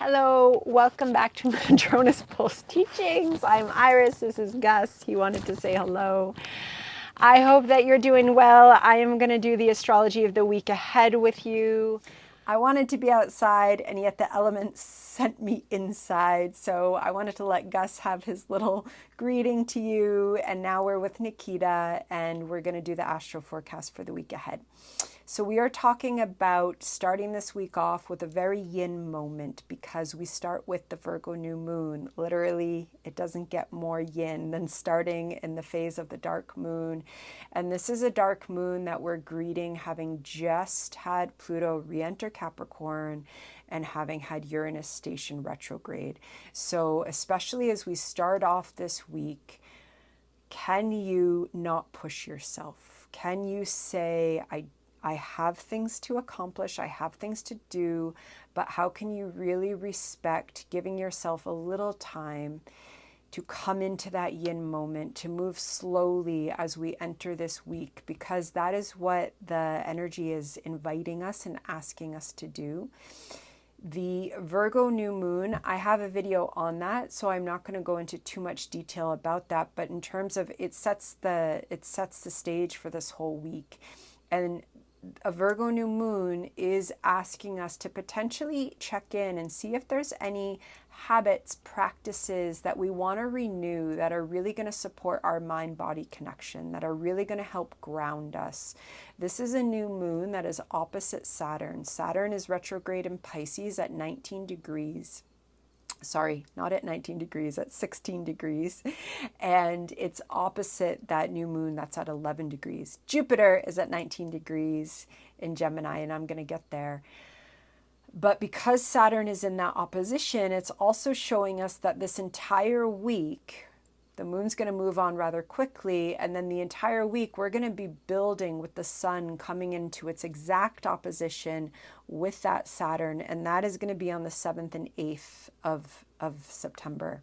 Hello, welcome back to Madrona's Pulse Teachings. I'm Iris, this is Gus. He wanted to say hello. I hope that you're doing well. I am going to do the astrology of the week ahead with you. I wanted to be outside, and yet the elements sent me inside. So I wanted to let Gus have his little greeting to you. And now we're with Nikita, and we're going to do the astro forecast for the week ahead. So we are talking about starting this week off with a very yin moment because we start with the Virgo New Moon. Literally, it doesn't get more yin than starting in the phase of the dark moon. And this is a dark moon that we're greeting having just had Pluto re-enter Capricorn and having had Uranus station retrograde. So especially as we start off this week, can you not push yourself? Can you say, I have things to accomplish, I have things to do, but how can you really respect giving yourself a little time to come into that yin moment, to move slowly as we enter this week, because that is what the energy is inviting us and asking us to do. The Virgo New Moon, I have a video on that, so I'm not going to go into too much detail about that, but in terms of it sets the stage for this whole week. And a Virgo New Moon is asking us to potentially check in and see if there's any habits, practices that we want to renew that are really going to support our mind-body connection, that are really going to help ground us. This is a new moon that is opposite Saturn. Saturn is retrograde in Pisces at 19 degrees. Sorry, not at 19 degrees, at 16 degrees. And it's opposite that new moon that's at 11 degrees. Jupiter is at 19 degrees in Gemini, and I'm going to get there. But because Saturn is in that opposition, it's also showing us that this entire week, the moon's going to move on rather quickly, and then the entire week we're going to be building with the sun coming into its exact opposition with that Saturn, and that is going to be on the 7th and 8th of September.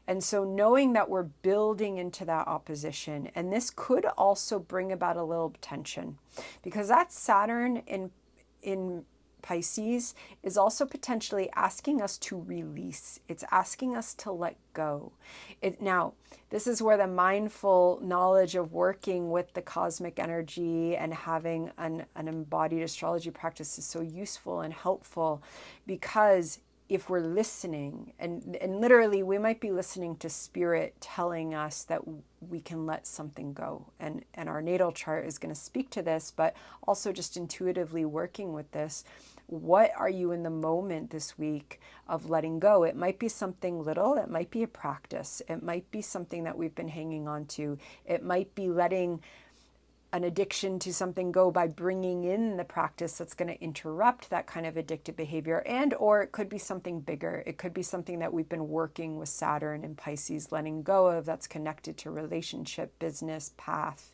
And so knowing that we're building into that opposition, and this could also bring about a little tension, because that Saturn in Pisces is also potentially asking us to release. It's asking us to let go. Now, this is where the mindful knowledge of working with the cosmic energy and having an embodied astrology practice is so useful and helpful, because if we're listening, and literally we might be listening to spirit telling us that we can let something go. And our natal chart is going to speak to this, but also just intuitively working with this. What are you in the moment this week of letting go? It might be something little. It might be a practice. It might be something that we've been hanging on to. It might be letting an addiction to something go by bringing in the practice that's going to interrupt that kind of addictive behavior. And or it could be something bigger. It could be something that we've been working with Saturn and Pisces letting go of, that's connected to relationship, business, path,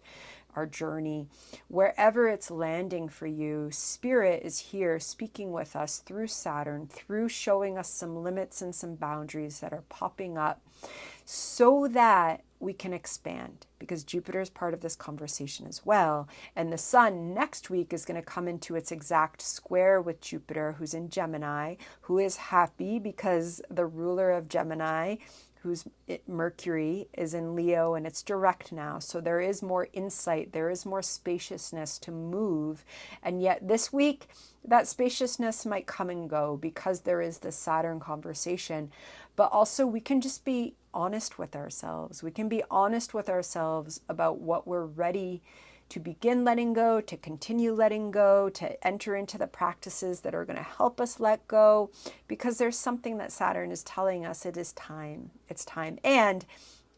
our journey. Wherever it's landing for you, Spirit is here speaking with us through Saturn, through showing us some limits and some boundaries that are popping up so that we can expand, because Jupiter is part of this conversation as well. And the sun next week is going to come into its exact square with Jupiter, who's in Gemini, who is happy because the ruler of Gemini, Mercury, is in Leo, and it's direct now. So there is more insight, there is more spaciousness to move. And yet this week, that spaciousness might come and go because there is this Saturn conversation. But also we can just be honest with ourselves. We can be honest with ourselves about what we're ready to begin letting go, to continue letting go, to enter into the practices that are going to help us let go, because there's something that Saturn is telling us. It is time. It's time. And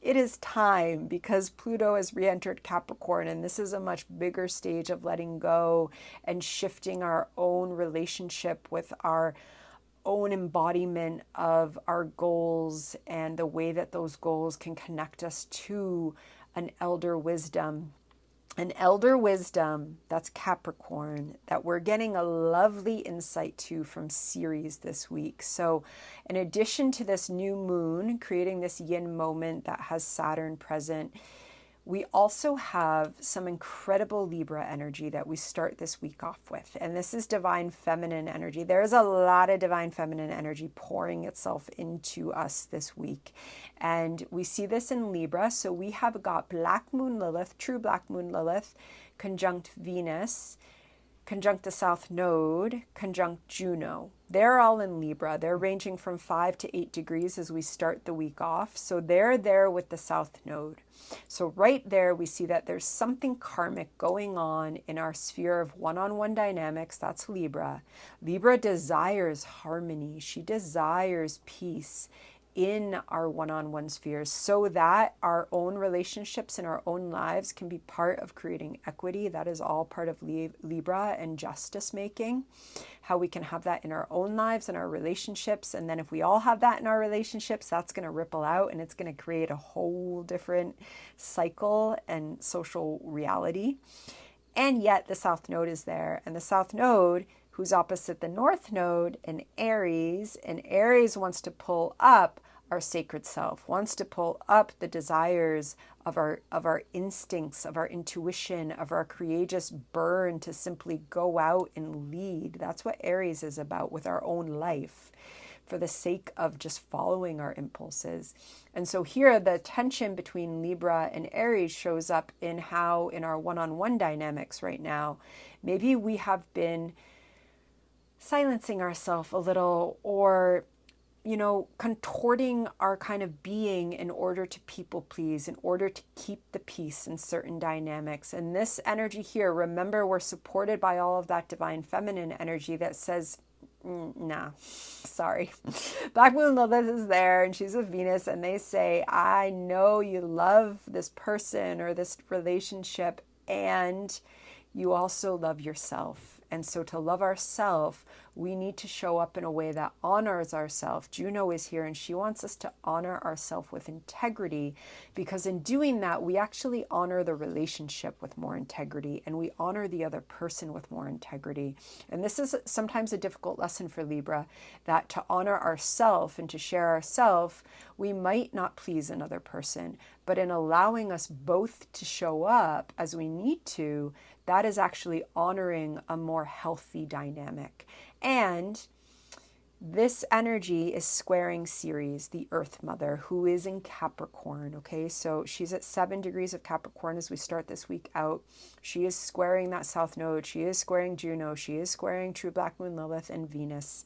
it is time because Pluto has re-entered Capricorn, and this is a much bigger stage of letting go and shifting our own relationship with our own embodiment of our goals and the way that those goals can connect us to an elder wisdom. An elder wisdom, that's Capricorn, that we're getting a lovely insight to from Ceres this week. So in addition to this new moon creating this yin moment that has Saturn present, We also have some incredible Libra energy that we start this week off with. And this is divine feminine energy. There's a lot of divine feminine energy pouring itself into us this week. And we see this in Libra. So we have got Black Moon Lilith, true Black Moon Lilith, conjunct Venus, conjunct the South Node, conjunct Juno. They're all in Libra. They're ranging from 5 to 8 degrees as we start the week off. So they're there with the South Node. So right there, we see that there's something karmic going on in our sphere of one-on-one dynamics. That's Libra. Libra desires harmony. She desires peace in our one-on-one spheres so that our own relationships and our own lives can be part of creating equity. That is all part of Libra and justice making, how we can have that in our own lives and our relationships. And then if we all have that in our relationships, that's going to ripple out and it's going to create a whole different cycle and social reality. And yet the South Node is there, and the South Node, who's opposite the North Node in Aries, and Aries wants to pull up our sacred self, wants to pull up the desires of our instincts, of our intuition, of our courageous burn to simply go out and lead. That's what Aries is about with our own life, for the sake of just following our impulses. And so here the tension between Libra and Aries shows up in how in our one-on-one dynamics right now, maybe we have been silencing ourselves a little, or contorting our kind of being in order to people please, in order to keep the peace in certain dynamics. And this energy here, remember, we're supported by all of that divine feminine energy that says, nah, sorry. Black Moon Lilith is there, and she's with Venus, and they say, I know you love this person or this relationship, and you also love yourself. And so to love ourselves, we need to show up in a way that honors ourselves. Juno is here, and she wants us to honor ourselves with integrity, because in doing that, we actually honor the relationship with more integrity, and we honor the other person with more integrity. And this is sometimes a difficult lesson for Libra, that to honor ourselves and to share ourselves, we might not please another person, but in allowing us both to show up as we need to, that is actually honoring a more healthy dynamic. And this energy is squaring Ceres, the Earth Mother, who is in Capricorn, okay? So she's at 7 degrees of Capricorn as we start this week out. She is squaring that South Node. She is squaring Juno. She is squaring true Black Moon Lilith and Venus.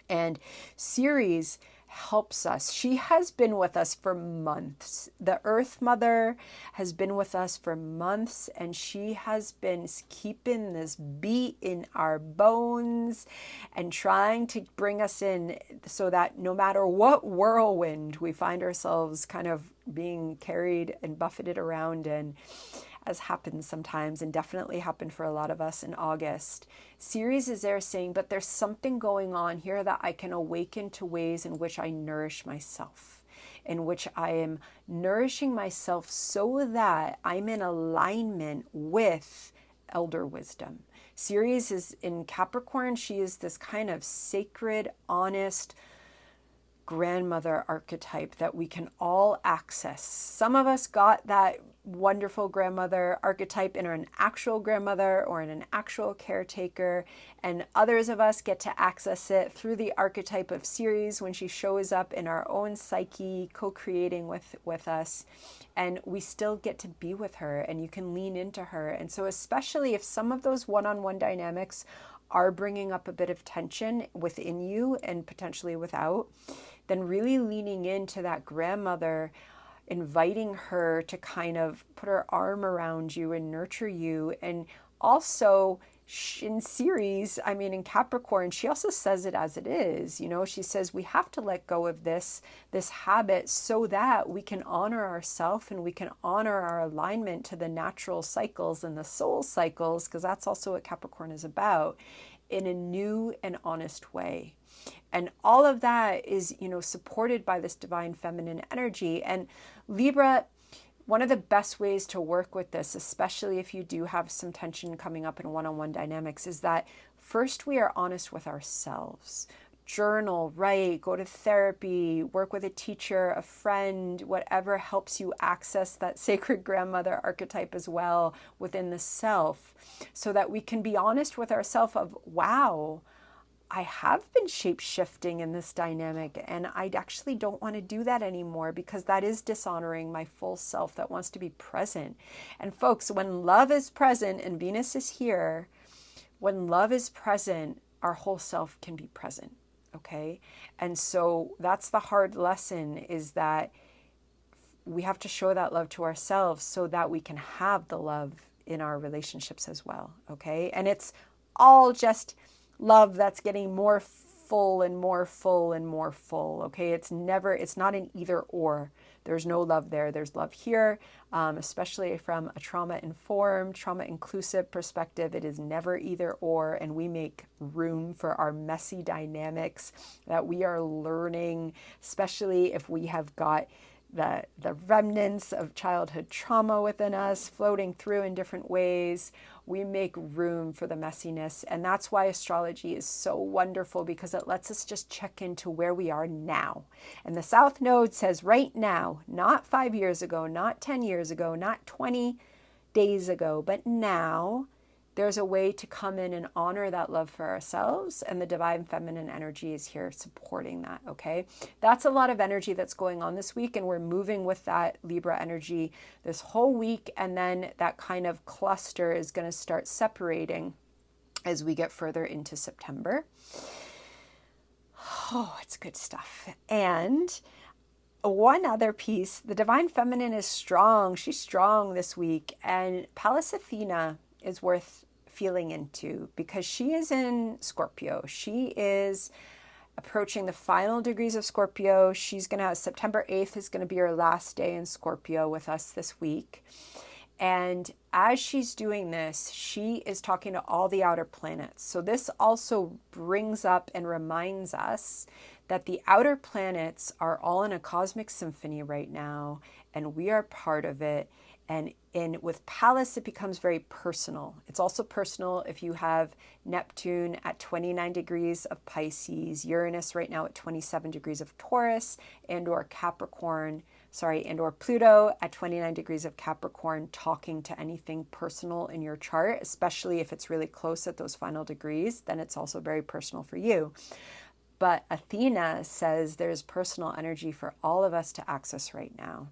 And Ceres helps us. She has been with us for months. The Earth Mother has been with us for months, and she has been keeping this beat in our bones and trying to bring us in so that no matter what whirlwind we find ourselves kind of being carried and buffeted around in, as happens sometimes and definitely happened for a lot of us in August, Ceres is there saying, but there's something going on here that I can awaken to ways in which I nourish myself, in which I am nourishing myself so that I'm in alignment with elder wisdom. Ceres is in Capricorn. She is this kind of sacred, honest, grandmother archetype that we can all access. Some of us got that wonderful grandmother archetype in an actual grandmother or in an actual caretaker, and others of us get to access it through the archetype of Ceres when she shows up in our own psyche, co-creating with us, and we still get to be with her, and you can lean into her. And so especially if some of those one-on-one dynamics are bringing up a bit of tension within you and potentially without, then really leaning into that grandmother, inviting her to kind of put her arm around you and nurture you. And also in Ceres, in Capricorn, she also says it as it is. She says we have to let go of this habit so that we can honor ourselves and we can honor our alignment to the natural cycles and the soul cycles, because that's also what Capricorn is about, in a new and honest way. And all of that is, supported by this divine feminine energy. And Libra, one of the best ways to work with this, especially if you do have some tension coming up in one-on-one dynamics, is that first we are honest with ourselves. journal, write, go to therapy, work with a teacher, a friend, whatever helps you access that sacred grandmother archetype as well within the self, so that we can be honest with ourselves of, wow, I have been shape-shifting in this dynamic, and I actually don't want to do that anymore, because that is dishonoring my full self that wants to be present. And folks, when love is present and Venus is here, when love is present, our whole self can be present. Okay. And so that's the hard lesson, is that we have to show that love to ourselves so that we can have the love in our relationships as well. Okay. And it's all just love that's getting more full and more full and more full. Okay. It's not an either or. There's no love there. There's love here, especially from a trauma-informed, trauma-inclusive perspective. It is never either or, and we make room for our messy dynamics that we are learning, especially if we have got the remnants of childhood trauma within us floating through in different ways. We make room for the messiness. And that's why astrology is so wonderful, because it lets us just check into where we are now. And the South Node says right now, not 5 years ago, not 10 years ago, not 20 days ago, but now. There's a way to come in and honor that love for ourselves, and the divine feminine energy is here supporting that, okay? That's a lot of energy that's going on this week, and we're moving with that Libra energy this whole week, and then that kind of cluster is going to start separating as we get further into September. Oh, it's good stuff. And one other piece, the divine feminine is strong. She's strong this week, and Pallas Athena is worth feeling into, because she is in Scorpio. She is approaching the final degrees of Scorpio. She's going to have September 8th is going to be her last day in Scorpio with us this week. And as she's doing this, she is talking to all the outer planets. So this also brings up and reminds us that the outer planets are all in a cosmic symphony right now, and we are part of it. And with Pallas, it becomes very personal. It's also personal if you have Neptune at 29 degrees of Pisces, Uranus right now at 27 degrees of Taurus, and or Pluto at 29 degrees of Capricorn, talking to anything personal in your chart, especially if it's really close at those final degrees, then it's also very personal for you. But Athena says there's personal energy for all of us to access right now.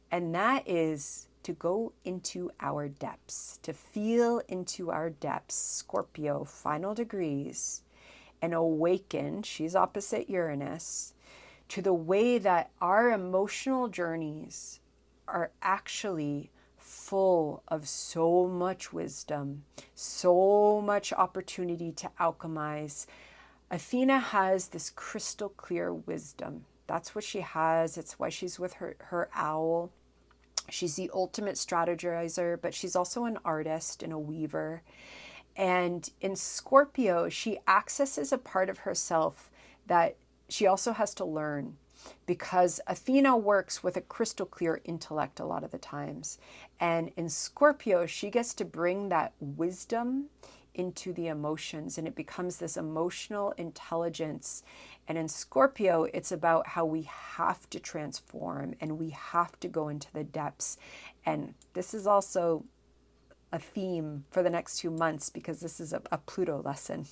And that is to go into our depths, to feel into our depths, Scorpio, final degrees, and awaken, she's opposite Uranus, to the way that our emotional journeys are actually full of so much wisdom, so much opportunity to alchemize. Athena has this crystal clear wisdom. That's what she has. It's why she's with her owl. She's the ultimate strategizer, but she's also an artist and a weaver. And in Scorpio, she accesses a part of herself that she also has to learn, because Athena works with a crystal clear intellect a lot of the times. And in Scorpio, she gets to bring that wisdom into the emotions, and it becomes this emotional intelligence. And in Scorpio, it's about how we have to transform and we have to go into the depths. And this is also a theme for the next 2 months, because this is a Pluto lesson.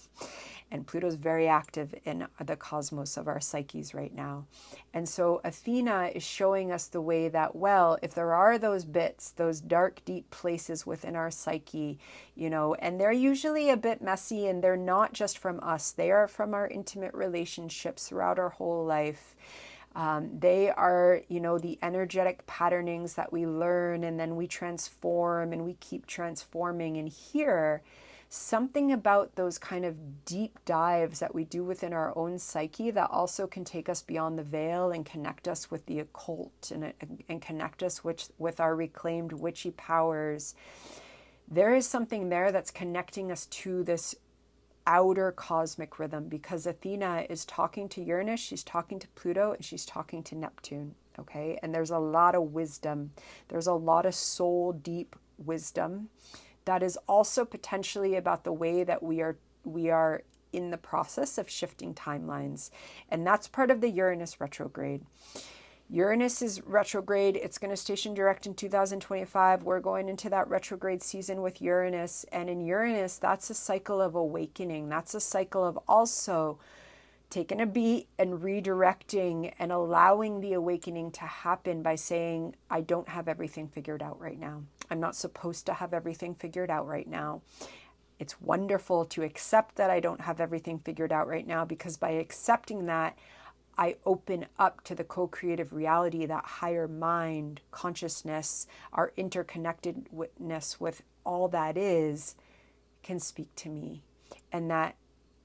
And Pluto is very active in the cosmos of our psyches right now. And so Athena is showing us the way that, well, if there are those bits, those dark, deep places within our psyche, and they're usually a bit messy, and they're not just from us. They are from our intimate relationships throughout our whole life. They are, the energetic patternings that we learn, and then we transform and we keep transforming. And here, something about those kind of deep dives that we do within our own psyche that also can take us beyond the veil and connect us with the occult and connect us with our reclaimed witchy powers. There is something there that's connecting us to this outer cosmic rhythm, because Athena is talking to Uranus, she's talking to Pluto, and she's talking to Neptune. Okay. And there's a lot of wisdom. There's a lot of soul deep wisdom that is also potentially about the way that we are in the process of shifting timelines. And that's part of the Uranus retrograde. Uranus is retrograde. It's going to station direct in 2025. We're going into that retrograde season with Uranus. And in Uranus, that's a cycle of awakening. That's a cycle of also taking a beat and redirecting and allowing the awakening to happen by saying, I don't have everything figured out right now. I'm not supposed to have everything figured out right now. It's wonderful to accept that I don't have everything figured out right now, because by accepting that, I open up to the co-creative reality that higher mind, consciousness, our interconnectedness with all that is, can speak to me. And that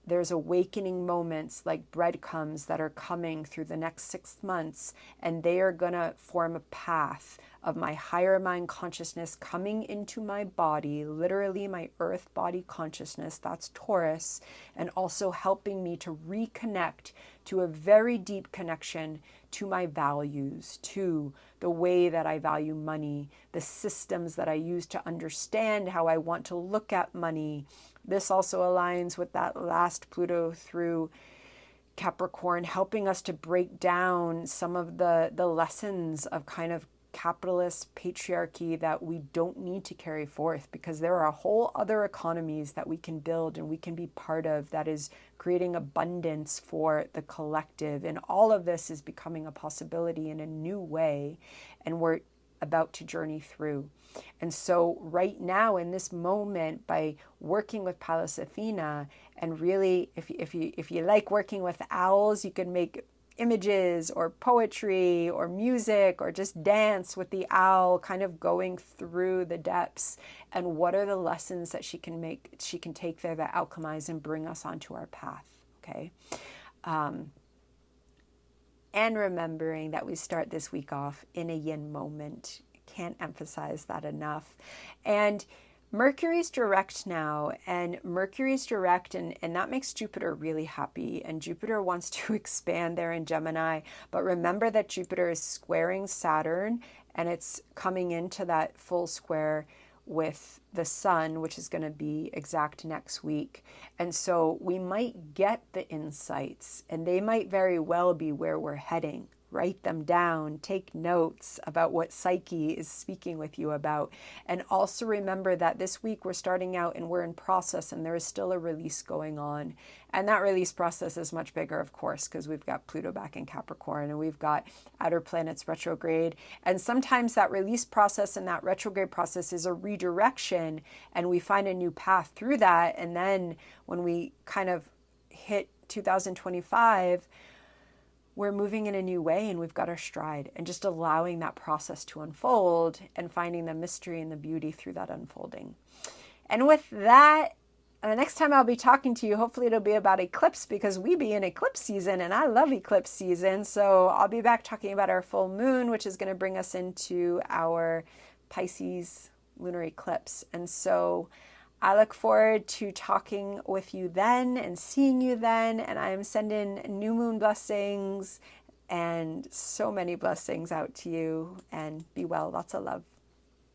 there's awakening moments like breadcrumbs that are coming through the next 6 months, and they are going to form a path of my higher mind consciousness coming into my body, literally my earth body consciousness, that's Taurus, and also helping me to reconnect to a very deep connection to my values, to the way that I value money, the systems that I use to understand how I want to look at money. This also aligns with that last Pluto through Capricorn, helping us to break down some of the lessons of kind of capitalist patriarchy that we don't need to carry forth, because there are whole other economies that we can build and we can be part of that is creating abundance for the collective. And all of this is becoming a possibility in a new way, and we're about to journey through. And so right now in this moment, by working with Pallas Athena, and really if you like working with owls, you can make images or poetry or music or just dance with the owl, kind of going through the depths, and what are the lessons that she can take there that alchemize and bring us onto our path. Okay. And remembering that we start this week off in a yin moment. Can't emphasize that enough. And Mercury's direct now, and Mercury's direct, and that makes Jupiter really happy. And Jupiter wants to expand there in Gemini. But remember that Jupiter is squaring Saturn, and it's coming into that full square with the sun, which is going to be exact next week. And so we might get the insights, and they might very well be where we're heading. Write them down, take notes about what Psyche is speaking with you about. And also remember that this week we're starting out and we're in process, and there is still a release going on. And that release process is much bigger, of course, because we've got Pluto back in Capricorn and we've got outer planets retrograde. And sometimes that release process and that retrograde process is a redirection, and we find a new path through that. And then when we kind of hit 2025, we're moving in a new way, and we've got our stride, and just allowing that process to unfold and finding the mystery and the beauty through that unfolding. And with that, the next time I'll be talking to you, hopefully it'll be about eclipse, because we be in eclipse season and I love eclipse season. So I'll be back talking about our full moon, which is going to bring us into our Pisces lunar eclipse. And so I look forward to talking with you then and seeing you then. And I am sending new moon blessings and so many blessings out to you. And be well. Lots of love.